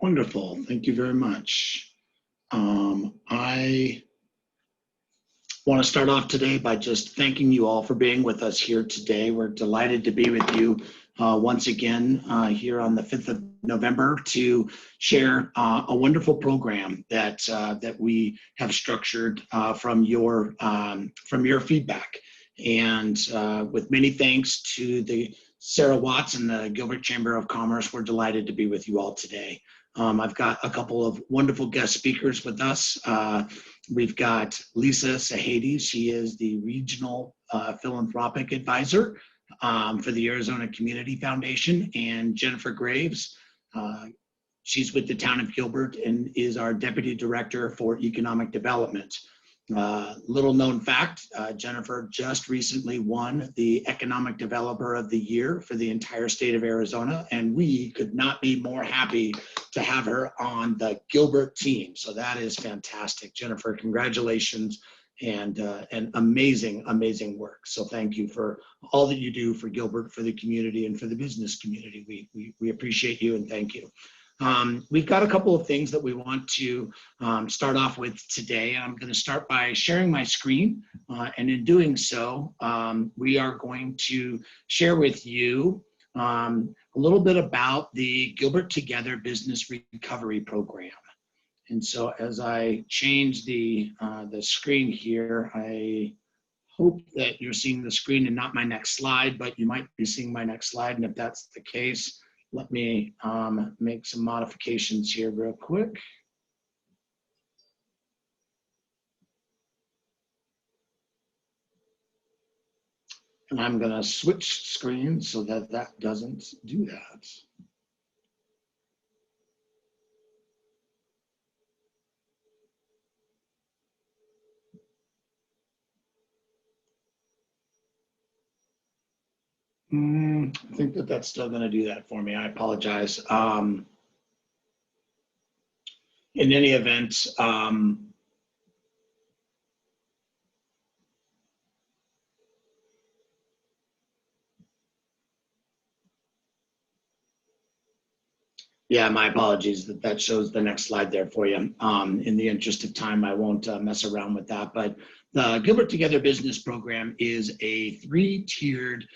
Wonderful. Thank you very much. I want to start off today by just thanking you all for being with us here today. We're delighted to be with you once again here on the 5th of November to share a wonderful program that we have structured from your feedback. And with many thanks to the Sarah Watts and the Gilbert Chamber of Commerce, we're delighted to be with you all today. I've got a couple of wonderful guest speakers with us. We've got Lisa Sahady. She is the Regional Philanthropic Advisor for the Arizona Community Foundation, and Jennifer Graves. She's with the Town of Gilbert and is our Deputy Director for Economic Development. Little known fact, Jennifer just recently won the Economic Developer of the Year for the entire state of Arizona, and we could not be more happy to have her on the Gilbert team. So that is fantastic. Jennifer, congratulations and amazing, amazing work. So thank you for all that you do for Gilbert, for the community, and for the business community. We appreciate you and thank you. We've got a couple of things that we want to start off with today. I'm going to start by sharing my screen, and in doing so, we are going to share with you a little bit about the Gilbert Together Business Recovery Program. And so as I change the screen here, I hope that you're seeing the screen and not my next slide, but you might be seeing my next slide, and if that's the case, let me make some modifications here real quick. And I'm going to switch screens so that that doesn't do that. I think that that's still going to do that for me. I apologize. In any event, yeah, my apologies that shows the next slide there for you. In the interest of time, I won't mess around with that. But the Gilbert Together Business Program is a three-tiered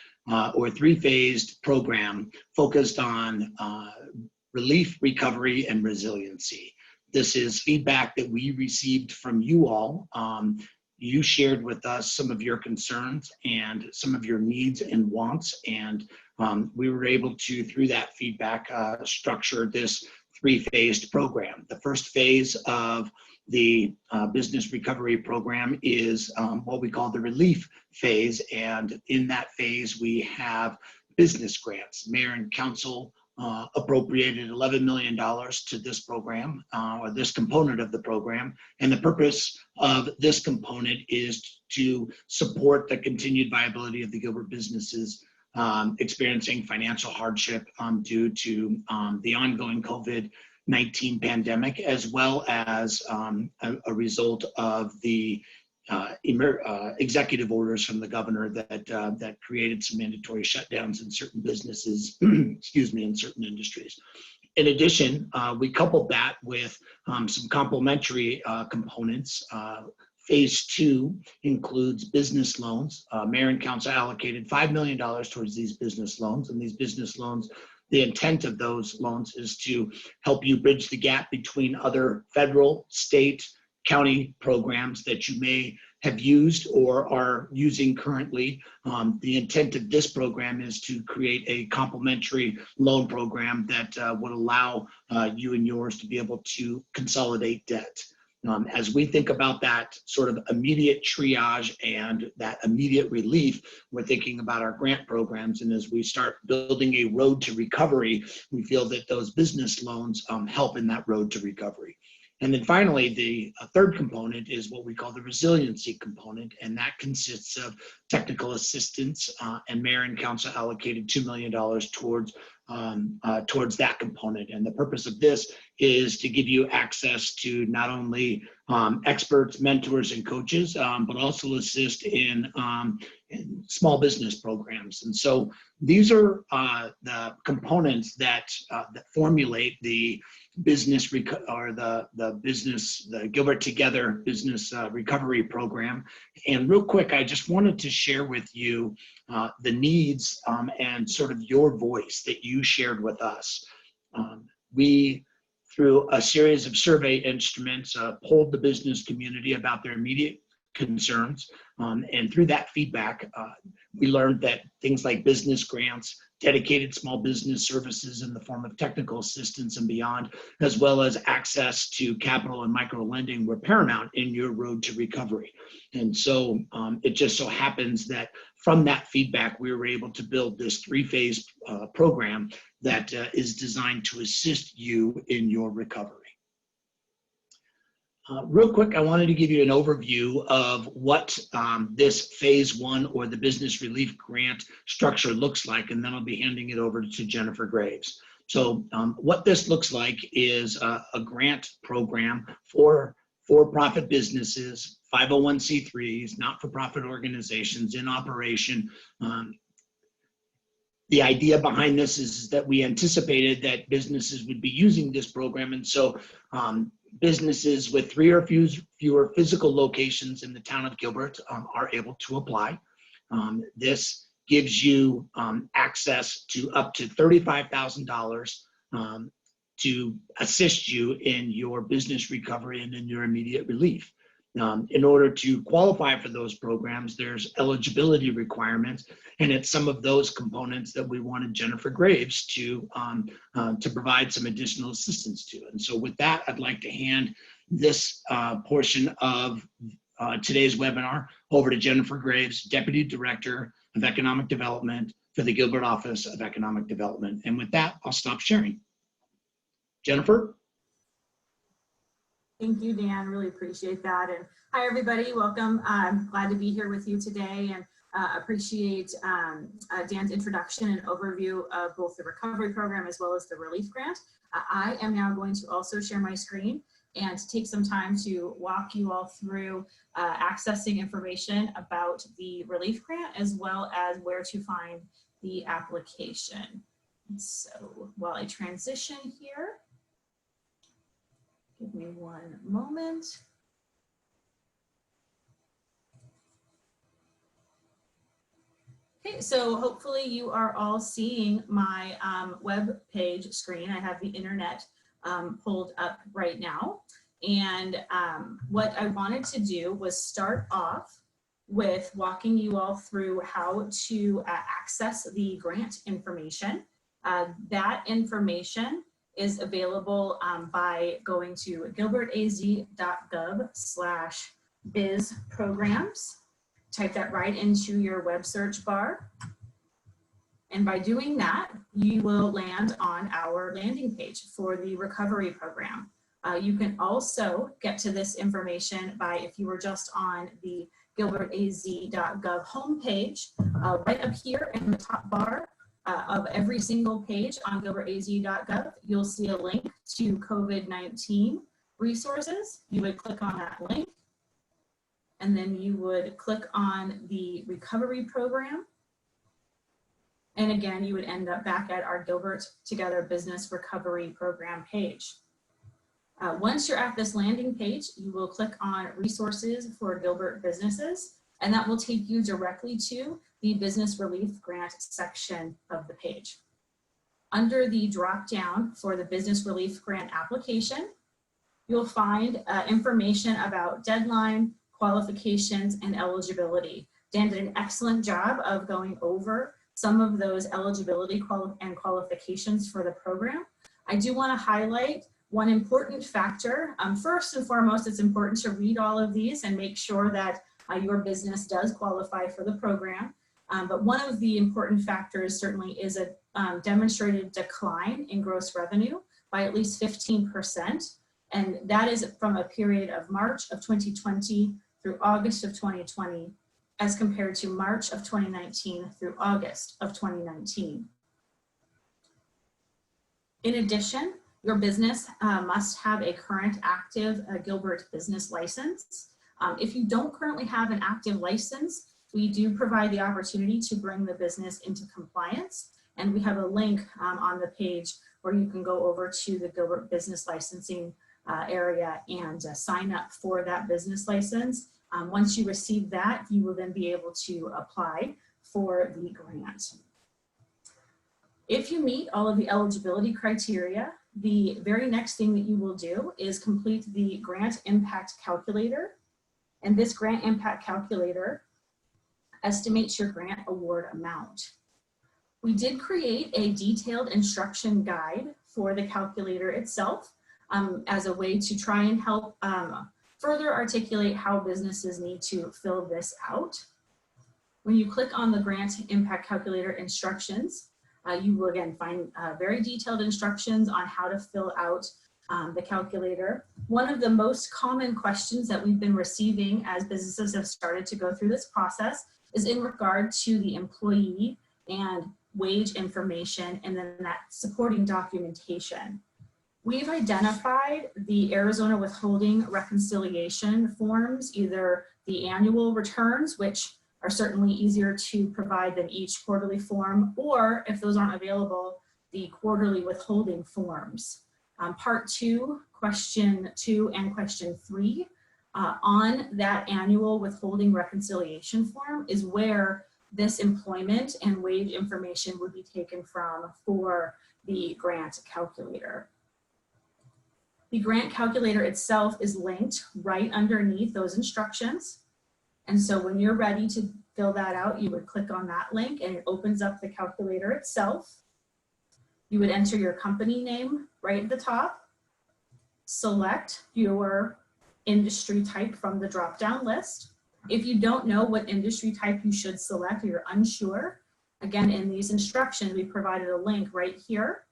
or three-phased program focused on relief, recovery, and resiliency. This is feedback that we received from you all. You shared with us some of your concerns and some of your needs and wants, and we were able to, through that feedback, structure this three-phased program. The first phase of the business recovery program is what we call the relief phase, and in that phase we have business grants. Mayor and council appropriated $11 million to this program, or this component of the program, and the purpose of this component is to support the continued viability of the Gilbert businesses experiencing financial hardship due to the ongoing COVID-19 pandemic, as well as a result of the executive orders from the governor that created some mandatory shutdowns in certain businesses, excuse me, in certain industries. In addition, we coupled that with some complementary components. Phase 2 includes business loans. Mayor and council allocated $5 million towards these business loans, and these business loans, the intent of those loans is to help you bridge the gap between other federal, state, county programs that you may have used or are using currently. The intent of this program is to create a complementary loan program that would allow you and yours to be able to consolidate debt. As we think about that sort of immediate triage and that immediate relief, we're thinking about our grant programs. And as we start building a road to recovery, we feel that those business loans help in that road to recovery. And then finally, the third component is what we call the resiliency component, and that consists of technical assistance, and mayor and council allocated $2 million towards that component. And the purpose of this is to give you access to not only experts, mentors, and coaches, but also assist in small business programs. And so these are the components that formulate the business the Gilbert Together Business Recovery Program. And real quick, I just wanted to share with you the needs and sort of your voice that you shared with us. We, through a series of survey instruments, polled the business community about their immediate concerns. And through that feedback, we learned that things like business grants, dedicated small business services in the form of technical assistance and beyond, as well as access to capital and micro lending were paramount in your road to recovery. And so it just so happens that from that feedback, we were able to build this three-phase program that is designed to assist you in your recovery. Real quick, I wanted to give you an overview of what this phase one or the business relief grant structure looks like, and then I'll be handing it over to Jennifer Graves. So what this looks like is a grant program for for-profit businesses, 501c3s, not-for-profit organizations in operation. The idea behind this is that we anticipated that businesses would be using this program, and so businesses with 3 or fewer physical locations in the town of Gilbert are able to apply. This gives you access to up to $35,000 to assist you in your business recovery and in your immediate relief. In order to qualify for those programs, there's eligibility requirements, and it's some of those components that we wanted Jennifer Graves to provide some additional assistance to. And so with that, I'd like to hand this portion of today's webinar over to Jennifer Graves, Deputy Director of Economic Development for the Gilbert Office of Economic Development. And with that, I'll stop sharing. Jennifer? Thank you, Dan. Really appreciate that. And hi, everybody. Welcome. I'm glad to be here with you today, and appreciate Dan's introduction and overview of both the recovery program as well as the relief grant. I am now going to also share my screen and take some time to walk you all through accessing information about the relief grant as well as where to find the application. So while I transition here, give me one moment. Okay, so hopefully you are all seeing my web page screen. I have the internet pulled up right now. And what I wanted to do was start off with walking you all through how to access the grant information. That information is available by going to gilbertaz.gov/biz programs. Type that right into your web search bar. And by doing that, you will land on our landing page for the recovery program. You can also get to this information by, if you were just on the gilbertaz.gov homepage, right up here in the top bar, of every single page on gilbertaz.gov, you'll see a link to COVID-19 resources. You would click on that link, and then you would click on the recovery program. And again, you would end up back at our Gilbert Together Business Recovery Program page. Once you're at this landing page, you will click on resources for Gilbert businesses, and that will take you directly to the Business Relief Grant section of the page. Under the drop down for the Business Relief Grant application, you'll find information about deadline, qualifications, and eligibility. Dan did an excellent job of going over some of those eligibility and qualifications for the program. I do want to highlight one important factor. First and foremost, it's important to read all of these and make sure that your business does qualify for the program. But one of the important factors certainly is a demonstrated decline in gross revenue by at least 15%. And that is from a period of March of 2020 through August of 2020, as compared to March of 2019 through August of 2019. In addition, Your business must have a current active Gilbert business license. If you don't currently have an active license, we do provide the opportunity to bring the business into compliance. And we have a link on the page where you can go over to the Gilbert business licensing area and sign up for that business license. Once you receive that, you will then be able to apply for the grant. If you meet all of the eligibility criteria, the very next thing that you will do is complete the grant impact calculator. And this grant impact calculator estimates your grant award amount. We did create a detailed instruction guide for the calculator itself as a way to try and help further articulate how businesses need to fill this out. When you click on the grant impact calculator instructions, you will again find very detailed instructions on how to fill out the calculator. One of the most common questions that we've been receiving as businesses have started to go through this process is in regard to the employee and wage information and then that supporting documentation. We've identified the Arizona withholding reconciliation forms, either the annual returns, which are certainly easier to provide than each quarterly form, or if those aren't available, the quarterly withholding forms. Part 2, question 2 and question 3 on that annual withholding reconciliation form is where this employment and wage information would be taken from for the grant calculator. The grant calculator itself is linked right underneath those instructions. And so when you're ready to fill that out, you would click on that link and it opens up the calculator itself. You would enter your company name right at the top, select your industry type from the drop-down list. If you don't know what industry type you should select or you're unsure, again, in these instructions, we provided a link right here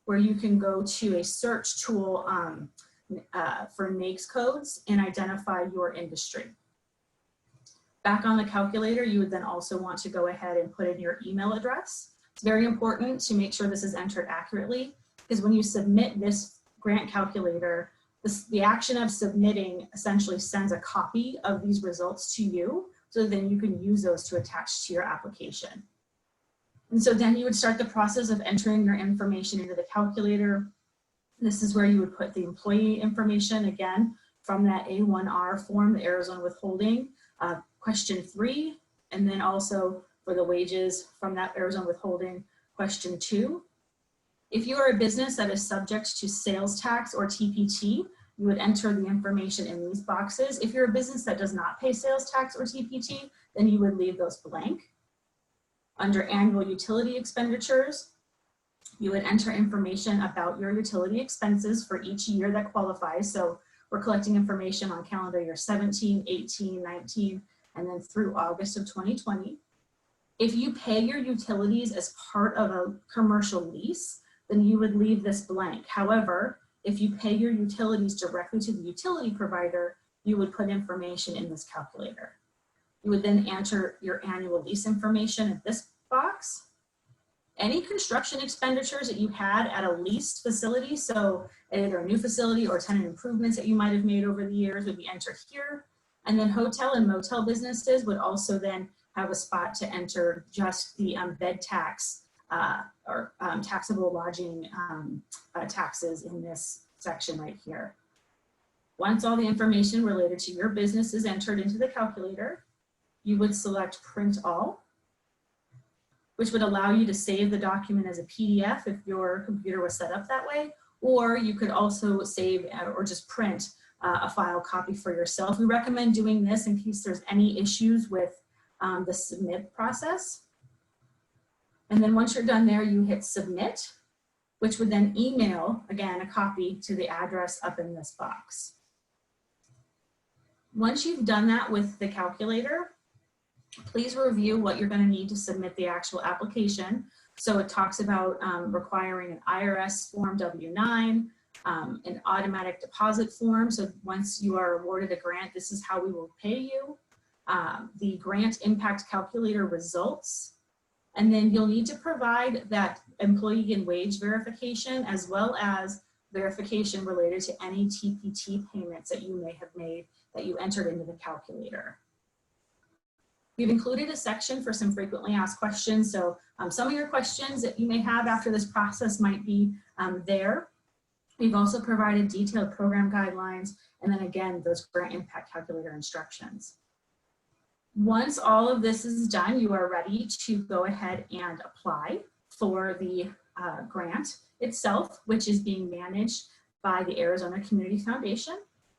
where you can go to a search tool for NAICS codes and identify your industry. Back on the calculator, you would then also want to go ahead and put in your email address. It's very important to make sure this is entered accurately because when you submit this grant calculator, the action of submitting essentially sends a copy of these results to you, so then you can use those to attach to your application. And so then you would start the process of entering your information into the calculator. This is where you would put the employee information, again, from that A1R form, the Arizona withholding, question 3, and then also for the wages from that Arizona withholding, question 2. If you are a business that is subject to sales tax or TPT, you would enter the information in these boxes. If you're a business that does not pay sales tax or TPT, then you would leave those blank. Under annual utility expenditures, you would enter information about your utility expenses for each year that qualifies. So we're collecting information on calendar year 17, 18, 19, and then through August of 2020. If you pay your utilities as part of a commercial lease, then you would leave this blank. However, if you pay your utilities directly to the utility provider, you would put information in this calculator. You would then enter your annual lease information in this box. Any construction expenditures that you had at a leased facility, so either a new facility or tenant improvements that you might have made over the years would be entered here. And then hotel and motel businesses would also then have a spot to enter just the bed tax or taxable lodging taxes in this section right here. Once all the information related to your business is entered into the calculator, you would select print all, which would allow you to save the document as a PDF if your computer was set up that way, or you could also save or just print a file copy for yourself. We recommend doing this in case there's any issues with the submit process. And then once you're done there, you hit submit, which would then email, again, a copy to the address up in this box. Once you've done that with the calculator, please review what you're going to need to submit the actual application. So it talks about requiring an IRS form W-9, an automatic deposit form. So once you are awarded a grant, this is how we will pay you. The grant impact calculator results. And then you'll need to provide that employee and wage verification as well as verification related to any TPT payments that you may have made that you entered into the calculator. We've included a section for some frequently asked questions. So some of your questions that you may have after this process might be there. We've also provided detailed program guidelines, and then again, those grant impact calculator instructions. Once all of this is done, you are ready to go ahead and apply for the grant itself, which is being managed by the Arizona Community Foundation.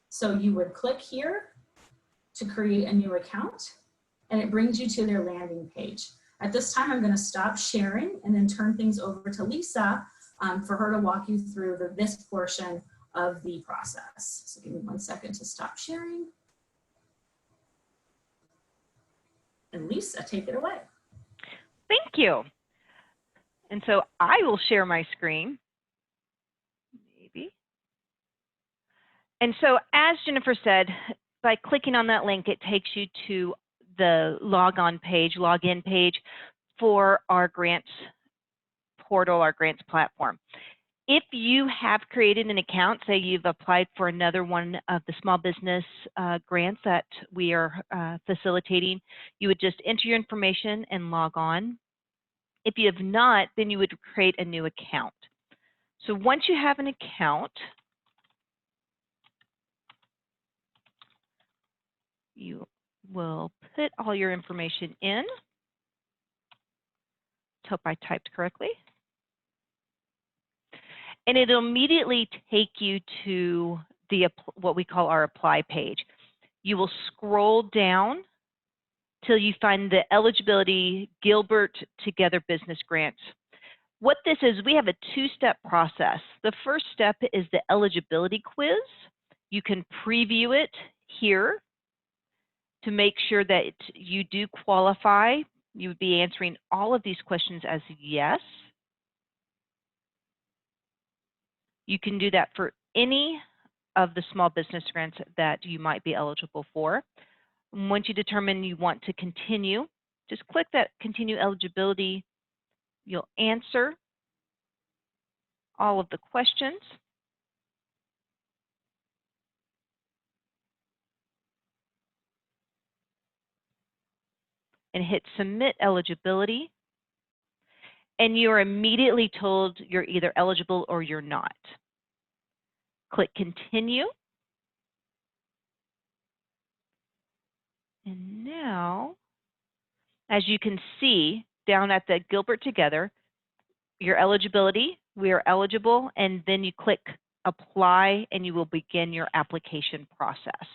So you would click here to create a new account, and it brings you to their landing page. At this time, I'm going to stop sharing and then turn things over to Lisa for her to walk you through this portion of the process. So give me 1 second to stop sharing. And Lisa, take it away. Thank you. And so I will share my screen. Maybe. And so as Jennifer said, by clicking on that link, it takes you to the login page for our grants portal, our grants platform. If you have created an account, say you've applied for another one of the small business grants that we are facilitating, you would just enter your information and log on. If you have not, then you would create a new account. So once you have an account, you will put all your information in. Let's hope I typed correctly. And it'll immediately take you to the what we call our apply page. You will scroll down till you find the eligibility Gilbert Together Business Grants. What this is, we have a two-step process. The first step is the eligibility quiz. You can preview it here to make sure that you do qualify. You would be answering all of these questions as yes. You can do that for any of the small business grants that you might be eligible for. Once you determine you want to continue, just click that continue eligibility. You'll answer all of the questions. And hit submit eligibility. And you're immediately told you're either eligible or you're not. Click continue. And now, as you can see down at the Gilbert Together, your eligibility, we are eligible, and then you click apply and you will begin your application process.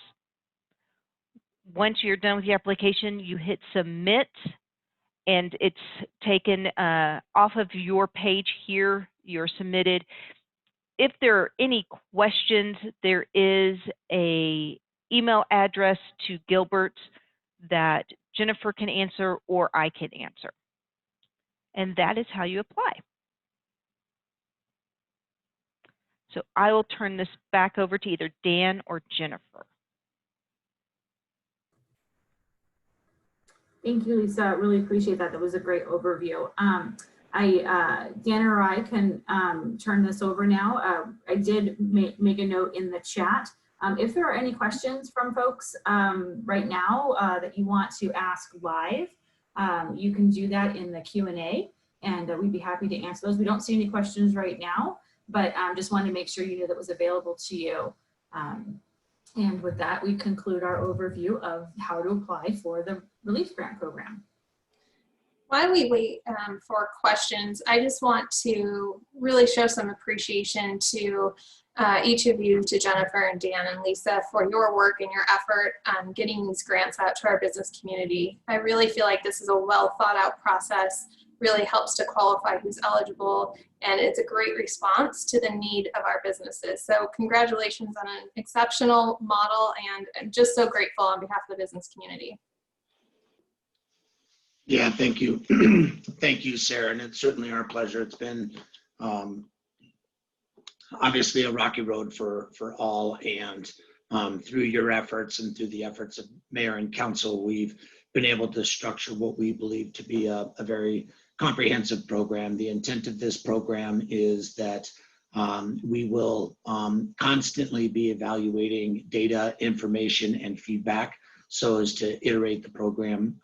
Once you're done with your application, you hit submit, and it's taken off of your page here. You're submitted. If there are any questions, there is an email address to Gilbert that Jennifer can answer or I can answer. And that is how you apply. So I will turn this back over to either Dan or Jennifer. Thank you, Lisa. Really appreciate that. That was a great overview. Dan or I can turn this over now. I did make a note in the chat. If there are any questions from folks right now that you want to ask live, you can do that in the Q&A, and we'd be happy to answer those. We don't see any questions right now, but just wanted to make sure you knew that was available to you. And with that, we conclude our overview of how to apply for the Relief Grant Program. While we wait for questions, I just want to really show some appreciation to each of you, to Jennifer and Dan and Lisa, for your work and your effort on getting these grants out to our business community. I really feel like this is a well thought out process, really helps to qualify who's eligible, and it's a great response to the need of our businesses. So congratulations on an exceptional model, and I'm just so grateful on behalf of the business community. Yeah, thank you. Thank you, Sarah, and it's certainly our pleasure. It's been obviously a rocky road for all, and through your efforts and through the efforts of Mayor and Council, we've been able to structure what we believe to be a very comprehensive program. The intent of this program is that We will constantly be evaluating data, information, and feedback so as to iterate the program.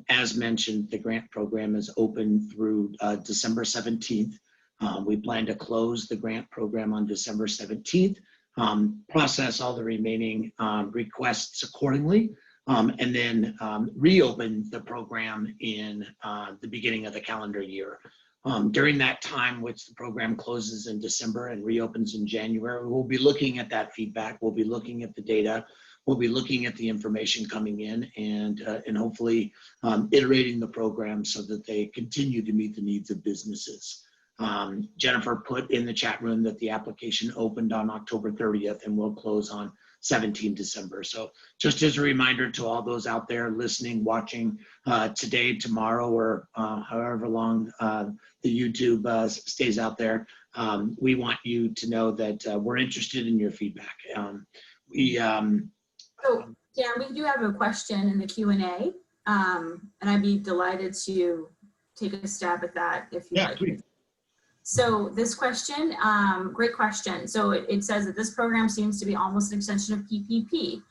As mentioned, the grant program is open through December 17th. We plan to close the grant program on December 17th, process all the remaining requests accordingly, and then reopen the program in the beginning of the calendar year. During that time, which the program closes in December and reopens in January, we'll be looking at that feedback. We'll be looking at the data. We'll be looking at the information coming in and hopefully iterating the program so that they continue to meet the needs of businesses. Jennifer put in the chat room that the application opened on October 30th and will close on 17 December. So just as a reminder to all those out there listening, watching today, tomorrow, or however long the YouTube stays out there, we want you to know that we're interested in your feedback. So Dan, we do have a question in the Q&A, and I'd be delighted to take a stab at that if you'd like. Please. So this question, great question. So it says that this program seems to be almost an extension of PPP.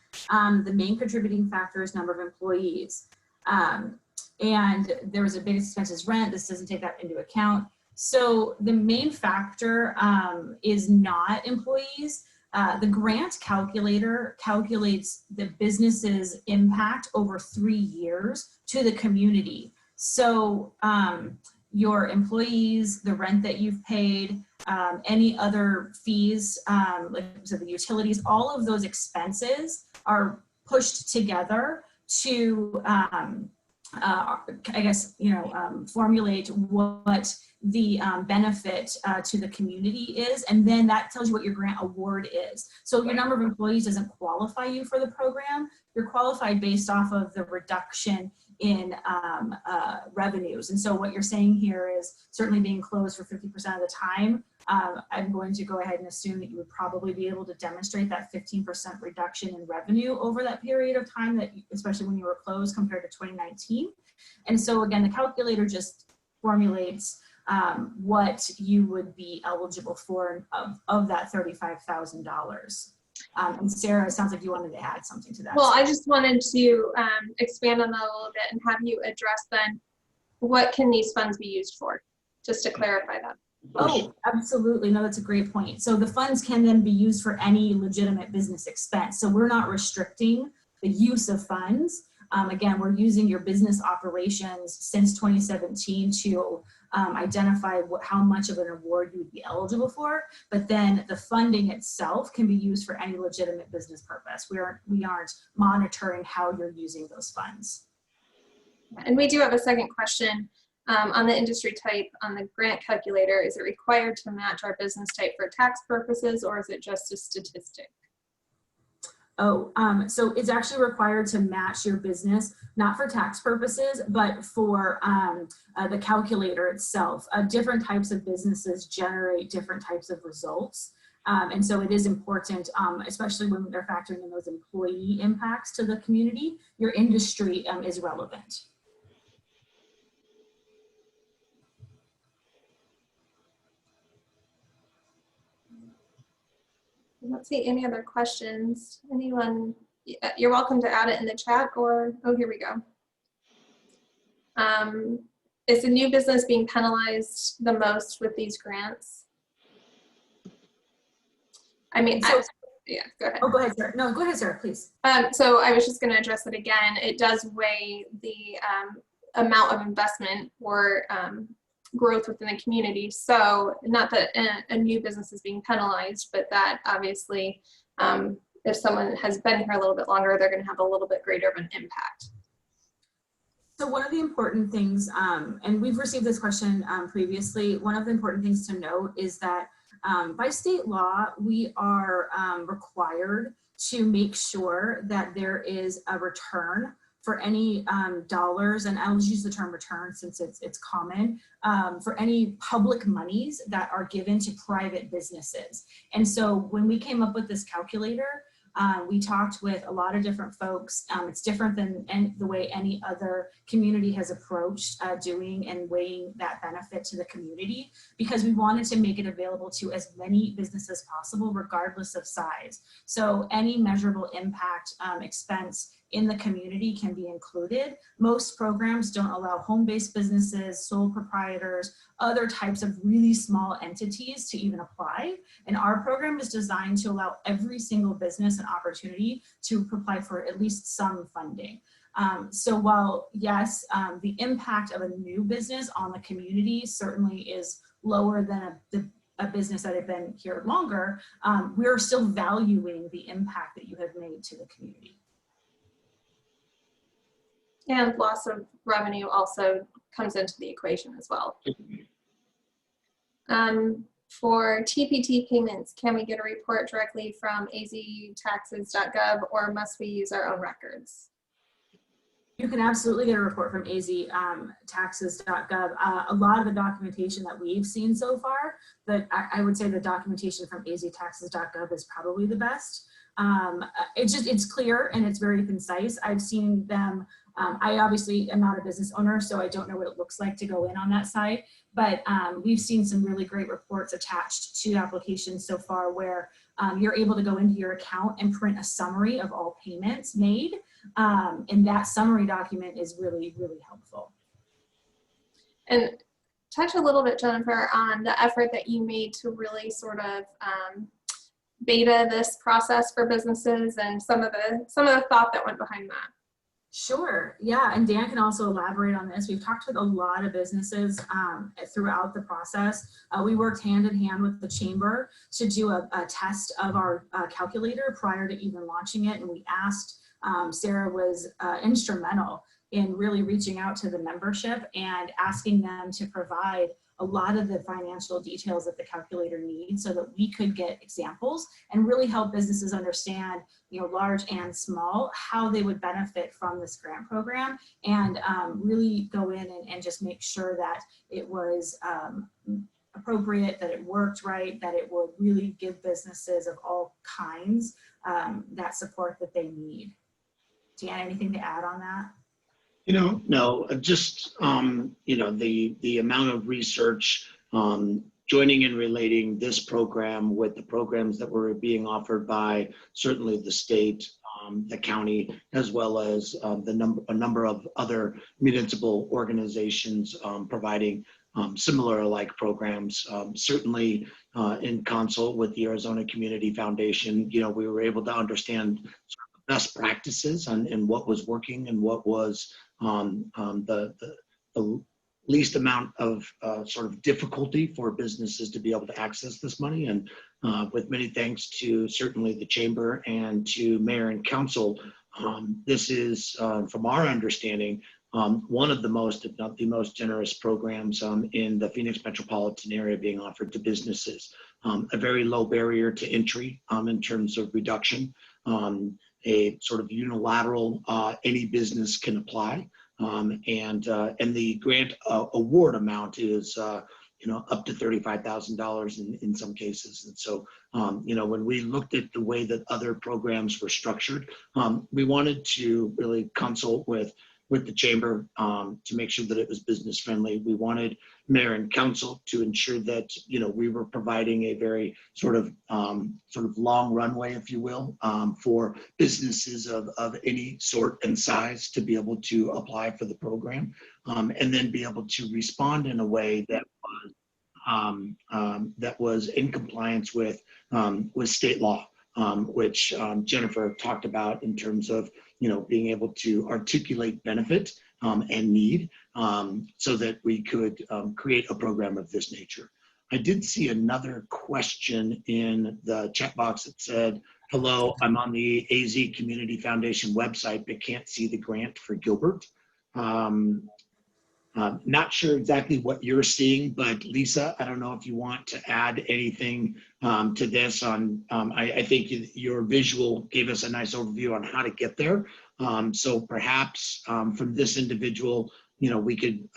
The main contributing factor is number of employees. And there was a big expense is rent. This doesn't take that into account. So the main factor is not employees. The grant calculator calculates the business's impact over 3 years to the community. So your employees, the rent that you've paid, any other fees, like so the utilities, all of those expenses are pushed together to, I guess, formulate what the benefit to the community is, and then that tells you what your grant award is. So your number of employees doesn't qualify you for the program. You're qualified based off of the reduction in revenues. And so what you're saying here is certainly being closed for 50% of the time. I'm going to go ahead and assume that you would probably be able to demonstrate that 15% reduction in revenue over that period of time, that especially when you were closed compared to 2019. And so again, the calculator just formulates what you would be eligible for of that $35,000. And Sarah, it sounds like you wanted to add something to that. Well, I just wanted to expand on that a little bit and have you address then, what can these funds be used for? Just to clarify that. Oh, absolutely. No, that's a great point. So the funds can then be used for any legitimate business expense. So we're not restricting the use of funds. Again, we're using your business operations since 2017 to identify how much of an award you would be eligible for, but then the funding itself can be used for any legitimate business purpose. We aren't monitoring how you're using those funds. And we do have a second question on the industry type on the grant calculator. Is it required to match our business type for tax purposes, or is it just a statistic? Oh, so it's actually required to match your business, not for tax purposes, but for the calculator itself. Different types of businesses generate different types of results. And so it is important, especially when they're factoring in those employee impacts to the community, your industry is relevant. Let's see, any other questions? Anyone? You're welcome to add it in the chat, or, oh, here we go. Is the new business being penalized the most with these grants? I mean, yeah, go ahead. Oh, go ahead, Sarah. No, go ahead, Sarah, please. So I was just going to address it again. It does weigh the amount of investment or growth within the community. So not that a new business is being penalized, but that obviously if someone has been here a little bit longer, they're going to have a little bit greater of an impact. So one of the important things, and we've received this question previously, one of the important things to note is that by state law, we are required to make sure that there is a return for any dollars, and I'll just use the term return since it's common, for any public monies that are given to private businesses. And so when we came up with this calculator, We talked with a lot of different folks. It's different than the way any other community has approached doing and weighing that benefit to the community, because we wanted to make it available to as many businesses as possible, regardless of size. So any measurable impact expense in the community can be included. Most programs don't allow home-based businesses, sole proprietors, other types of really small entities to even apply. And our program is designed to allow every single business an opportunity to apply for at least some funding. So while yes, the impact of a new business on the community certainly is lower than a business that had been here longer, we're still valuing the impact that you have made to the community. And loss of revenue also comes into the equation as well. For TPT payments, can we get a report directly from aztaxes.gov, or must we use our own records? You can absolutely get a report from aztaxes.gov. A lot of the documentation that we've seen so far, I would say the documentation from aztaxes.gov is probably the best. It's clear and it's very concise. I've seen them. I obviously am not a business owner, so I don't know what it looks like to go in on that site, but we've seen some really great reports attached to applications so far where you're able to go into your account and print a summary of all payments made. And that summary document is really, really helpful. And touch a little bit, Jennifer, on the effort that you made to really sort of beta this process for businesses and some of the thought that went behind that. Sure. Yeah. And Dan can also elaborate on this. We've talked with a lot of businesses throughout the process. We worked hand in hand with the chamber to do a test of our calculator prior to even launching it. And we asked, Sarah was instrumental in really reaching out to the membership and asking them to provide a lot of the financial details that the calculator needs so that we could get examples and really help businesses understand, large and small, how they would benefit from this grant program, and really go in and just make sure that it was appropriate, that it worked right, that it would really give businesses of all kinds that support that they need. Dan, anything to add on that? No, just, the amount of research, joining and relating this program with the programs that were being offered by certainly the state, the county, as well as a number of other municipal organizations providing similar like programs. Certainly in consult with the Arizona Community Foundation, we were able to understand sort of best practices and what was working and what was the least amount of sort of difficulty for businesses to be able to access this money. And with many thanks to certainly the chamber and to mayor and council, this is, from our understanding, one of the most, if not the most generous programs in the Phoenix metropolitan area being offered to businesses. A very low barrier to entry in terms of reduction. A sort of unilateral, any business can apply, and the grant award amount is up to $35,000 in some cases. And so when we looked at the way that other programs were structured, we wanted to really consult with the chamber to make sure that it was business friendly. We wanted mayor and council to ensure that we were providing a very sort of long runway, if you will, for businesses of any sort and size to be able to apply for the program, and then be able to respond in a way that was in compliance with state law, which Jennifer talked about in terms of being able to articulate benefit and need, so that we could create a program of this nature. I did see another question in the chat box that said, hello, I'm on the AZ Community Foundation website, but can't see the grant for Gilbert. Not sure exactly what you're seeing, but Lisa, I don't know if you want to add anything to this on, I think your visual gave us a nice overview on how to get there. So perhaps from this individual, we could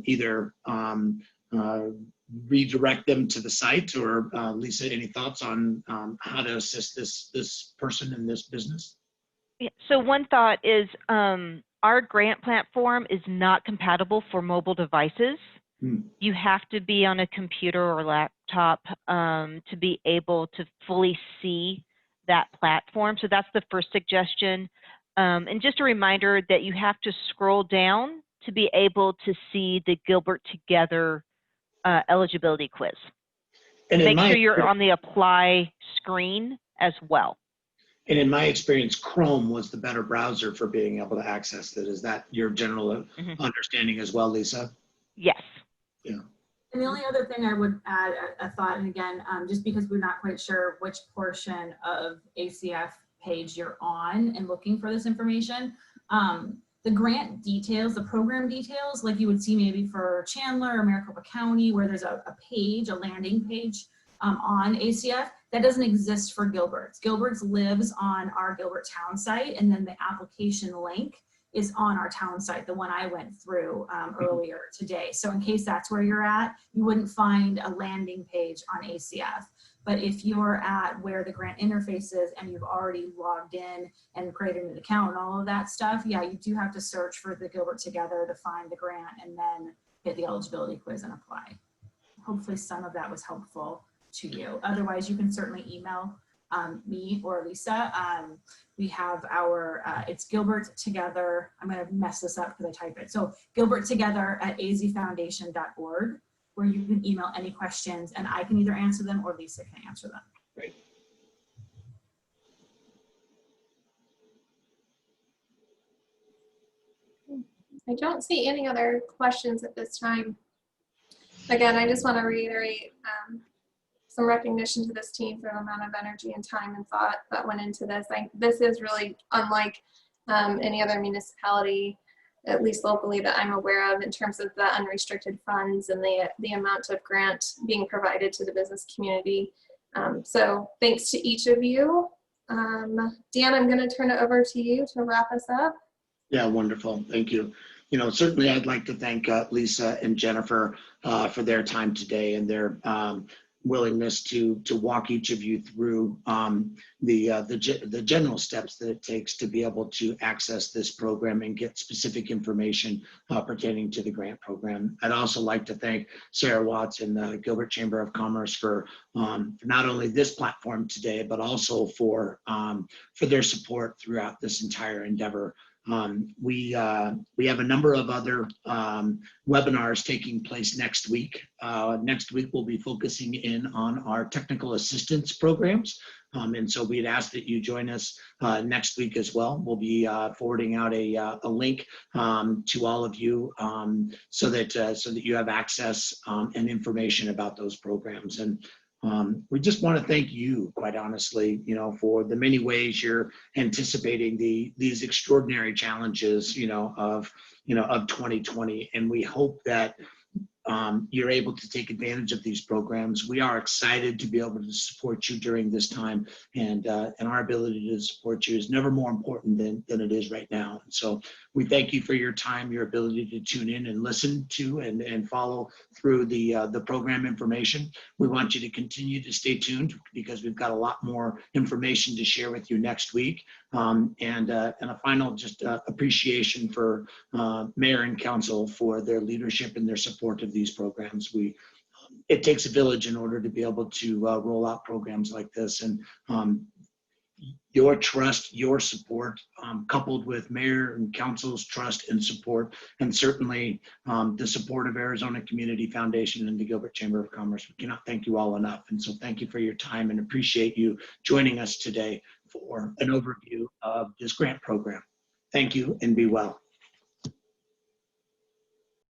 either redirect them to the site, or Lisa, any thoughts on how to assist this person in this business? Yeah, so one thought is our grant platform is not compatible for mobile devices. You have to be on a computer or laptop to be able to fully see that platform. So that's the first suggestion. And just a reminder that you have to scroll down to be able to see the Gilbert Together eligibility quiz. And make sure you're on the apply screen as well. And in my experience, Chrome was the better browser for being able to access it. Is that your general understanding as well, Lisa? Yes. Yeah. And the only other thing I would add a thought, and again, just because we're not quite sure which portion of ACF page you're on and looking for this information, the grant details, the program details, like you would see maybe for Chandler or Maricopa County, where there's a page, a landing page on ACF, that doesn't exist for Gilbert's. Gilbert's lives on our Gilbert Town site, and then the application link is on our town site, the one I went through earlier today. So in case that's where you're at, you wouldn't find a landing page on ACF. But if you're at where the grant interface is and you've already logged in and created an account and all of that stuff, yeah, you do have to search for the Gilbert Together to find the grant and then hit the eligibility quiz and apply. Hopefully some of that was helpful to you. Otherwise, you can certainly email me or Lisa. We have our, it's Gilbert Together. I'm going to mess this up because I type it. So Gilbert Together at azfoundation.org, where you can email any questions and I can either answer them or Lisa can answer them. Great. I don't see any other questions at this time. Again, I just want to reiterate some recognition to this team for the amount of energy and time and thought that went into this. This is really unlike any other municipality, at least locally, that I'm aware of in terms of the unrestricted funds and the amount of grant being provided to the business community. So thanks to each of you. Dan, I'm going to turn it over to you to wrap us up. Yeah, wonderful. Thank you. You know, certainly I'd like to thank Lisa and Jennifer for their time today and their willingness to walk each of you through the general steps that it takes to be able to access this program and get specific information pertaining to the grant program. I'd also like to thank Sarah Watts and the Gilbert Chamber of Commerce for not only this platform today, but also for their support throughout this entire endeavor. We have a number of other webinars taking place next week. Next week, we'll be focusing in on our technical assistance programs. And so we'd ask that you join us next week as well. We'll be forwarding out a link to all of you so that you have access and information about those programs. And we just want to thank you, quite honestly, you know, for the many ways you're anticipating these extraordinary challenges, of 2020. And we hope that you're able to take advantage of these programs. We are excited to be able to support you during this time, and our ability to support you is never more important than it is right now. And so we thank you for your time, your ability to tune in and listen to and follow through the program information. We want you to continue to stay tuned because we've got a lot more information to share with you next week. And a final just appreciation for Mayor and Council for their leadership and their support of these programs. It takes a village in order to be able to roll out programs like this, and your trust, your support, coupled with Mayor and Council's trust and support, and certainly the support of Arizona Community Foundation and the Gilbert Chamber of Commerce. We cannot thank you all enough. And so thank you for your time and appreciate you joining us today for an overview of this grant program. Thank you and be well.